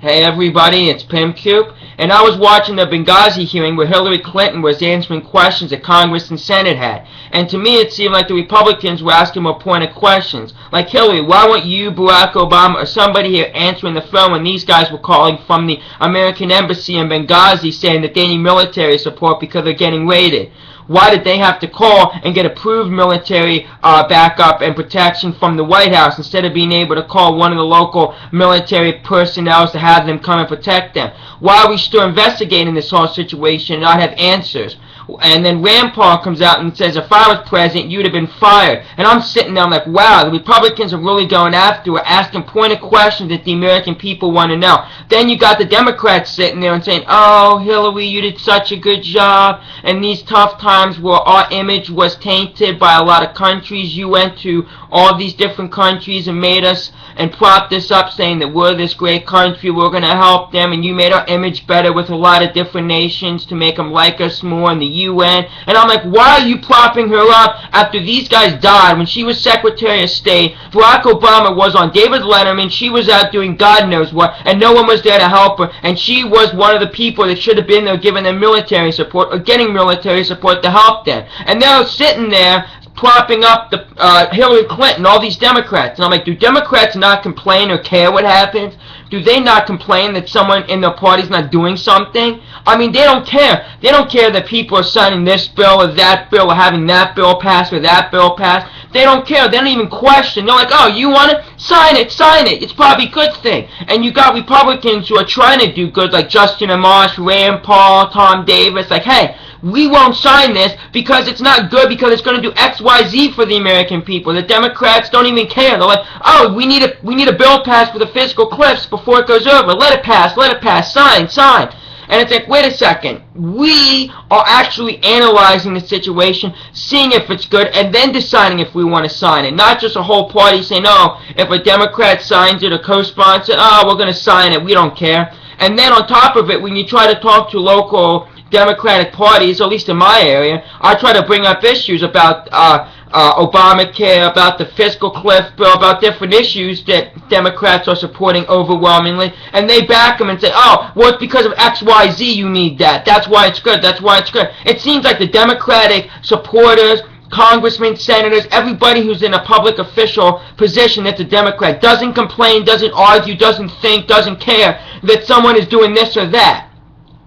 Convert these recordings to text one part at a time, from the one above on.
Hey everybody, it's Pim Coop, and I was watching the Benghazi hearing where Hillary Clinton was answering questions that Congress and Senate had. And to me it seemed like the Republicans were asking more pointed questions. Like, Hillary, why weren't you, Barack Obama, or somebody here answering the phone when these guys were calling from the American Embassy in Benghazi saying that they need military support because they're getting raided? Why did they have to call and get approved military backup and protection from the White House instead of being able to call one of the local military personnel to have them come and protect them? Why are we still investigating this whole situation and not have answers? And then Rand Paul comes out and says, if I was president, you'd have been fired. And I'm sitting there like, wow, the Republicans are really going after it, asking pointed questions that the American people want to know. Then you got the Democrats sitting there and saying, oh, Hillary, you did such a good job. And these tough times where our image was tainted by a lot of countries, you went to all these different countries and made us and propped us up saying that we're this great country, we're going to help them, and you made our image better with a lot of different nations to make them like us more in the UN. And I'm like, why are you propping her up after these guys died? When she was Secretary of State, Barack Obama was on David Letterman, she was out doing God knows what, and no one was there to help her, and she was one of the people that should have been there giving them military support or getting military support to help them. And they're sitting there propping up the Hillary Clinton, all these Democrats. And I'm like, do Democrats not complain or care what happens? Do they not complain that someone in their party's not doing something? I mean, they don't care. They don't care that people are signing this bill or that bill or having that bill passed or that bill passed. They don't care. They don't even question. They're like, oh, you want it? Sign it, sign it. It's probably a good thing. And you got Republicans who are trying to do good, like Justin Amash, Rand Paul, Tom Davis, like, hey, we won't sign this because it's not good, because it's going to do X, Y, Z for the American people. The Democrats don't even care. They're like, oh, we need a bill passed for the fiscal cliffs before it goes over. Let it pass, sign. And it's like, wait a second. We are actually analyzing the situation, seeing if it's good, and then deciding if we want to sign it. Not just a whole party saying, oh, if a Democrat signs it or co-sponsors it, oh, we're going to sign it, we don't care. And then on top of it, when you try to talk to local Democratic parties, at least in my area, I try to bring up issues about Obamacare, about the fiscal cliff bill, about different issues that Democrats are supporting overwhelmingly, and they back them and say, oh, well, it's because of X, Y, Z you need that. That's why it's good. It seems like the Democratic supporters, congressmen, senators, everybody who's in a public official position that's a Democrat doesn't complain, doesn't argue, doesn't think, doesn't care that someone is doing this or that.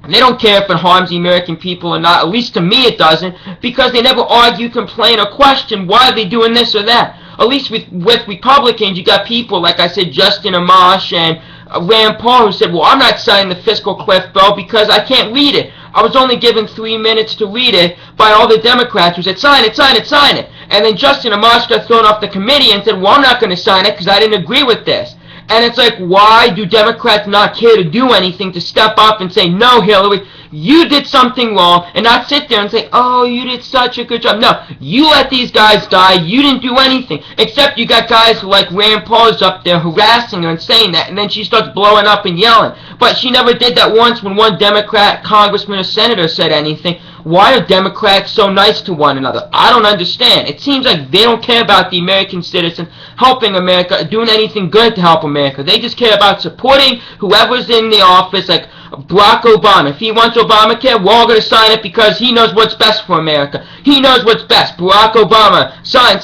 They don't care if it harms the American people or not. At least to me it doesn't, because they never argue, complain, or question why are they doing this or that. At least with Republicans, you got people, like I said, Justin Amash and Rand Paul, who said, well, I'm not signing the fiscal cliff bill because I can't read it. I was only given 3 minutes to read it by all the Democrats who said, sign it. And then Justin Amash got thrown off the committee and said, well, I'm not going to sign it because I didn't agree with this. And it's like, why do Democrats not care to do anything to step up and say, no, Hillary, you did something wrong, and not sit there and say, oh, you did such a good job. No, you let these guys die. You didn't do anything. Except you got guys like Rand Paul's up there harassing her and saying that, and then she starts blowing up and yelling. But she never did that once when one Democrat congressman or senator said anything. Why are Democrats so nice to one another? I don't understand. It seems like they don't care about the American citizen, helping America, doing anything good to help America. They just care about supporting whoever's in the office, like Barack Obama. If he wants Obamacare, we're all going to sign it because he knows what's best for America. He knows what's best. Barack Obama, sign.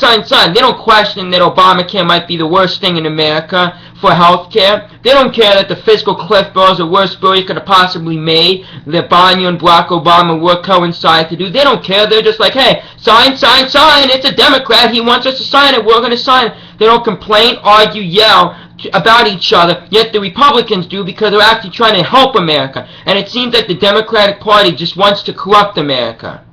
They don't question that Obamacare might be the worst thing in America for health care. They don't care that the fiscal cliff bill is the worst bill you could have possibly made, that Bonnie and Barack Obama were coincide to do. They don't care. They're just like, hey, sign. It's a Democrat. He wants us to sign it. We're going to sign it. They don't complain, argue, yell about each other, yet the Republicans do, because they're actually trying to help America. And it seems like the Democratic Party just wants to corrupt America.